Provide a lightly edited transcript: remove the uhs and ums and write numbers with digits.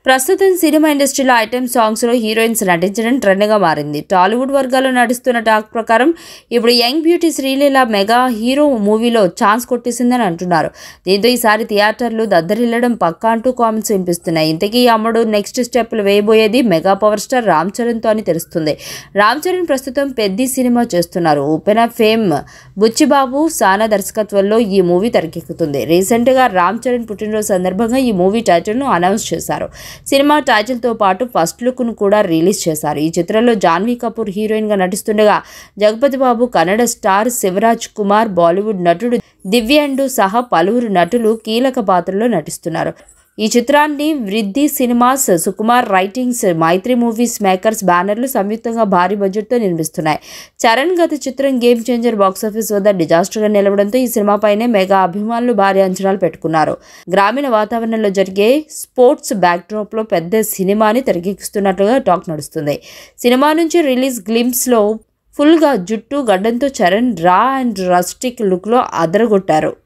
ప్రస్తుతం సినిమా ఇండస్ట్రీలో ఐటెం సాంగ్స్లో హీరోయిన్స్ నటించడం ట్రెండ్గా మారింది. టాలీవుడ్ వర్గాల్లో నడుస్తున్న టాక్ ప్రకారం ఇప్పుడు young beauty Sreeleela mega hero మూవీలో ఛాన్స్ కొట్టేసిందని అంటున్నారు. దీంతో ఈసారి థియేటర్లు దద్దరిల్లడం పక్కా అంటూ కామెంట్స్ వినిపిస్తున్నాయి. ఇంతకీ అమ్మడు నెక్స్ట్ స్టెప్లు వేయబోయేది మెగా పవర్ స్టార్ రామ్ చరణ్తో అని తెలుస్తుంది. రామ్ చరణ్ ప్రస్తుతం పెద్ద సినిమా చేస్తున్నారు. ఓపెన్ ఫేమ్ బుచ్చిబాబు సానా దర్శకత్వంలో ఈ మూవీ తెరకెక్కుతుంది. రీసెంట్గా రామ్ చరణ్ పుట్టినరోజు సందర్భంగా ఈ మూవీ టైటిల్ను అనౌన్స్ చేశారు. సినిమా టైటిల్తో పాటు ఫస్ట్ లుక్ను కూడా రిలీజ్ చేశారు. ఈ చిత్రంలో జాన్వీ కపూర్ హీరోయిన్గా నటిస్తుండగా జగపతి బాబు, కన్నడ స్టార్ శివరాజ్ కుమార్, బాలీవుడ్ నటుడు దివ్యాండు సహా పలువురు నటులు కీలక పాత్రలో నటిస్తున్నారు. ఈ చిత్రాన్ని వృద్ధి సినిమాస్, సుకుమార్ రైటింగ్స్, మైత్రి మూవీస్ మేకర్స్ బ్యానర్లు సంయుక్తంగా భారీ బడ్జెట్తో నిర్మిస్తున్నాయి. చరణ్ గత చిత్రం గేమ్ చేంజర్ బాక్సాఫీస్ వద్ద డిజాస్టర్గా నిలవడంతో ఈ సినిమాపైనే మెగా అభిమానులు భారీ అంచనాలు పెట్టుకున్నారు. గ్రామీణ వాతావరణంలో జరిగే స్పోర్ట్స్ బ్యాక్డ్రాప్లో పెద్ద సినిమాని తెరకెక్కిస్తున్నట్లుగా టాక్ నడుస్తుంది. సినిమా నుంచి రిలీజ్ గ్లింప్స్లో ఫుల్గా జుట్టు, గడ్డంతో చరణ్ రా అండ్ రస్టిక్ లుక్లో అదరగొట్టారు.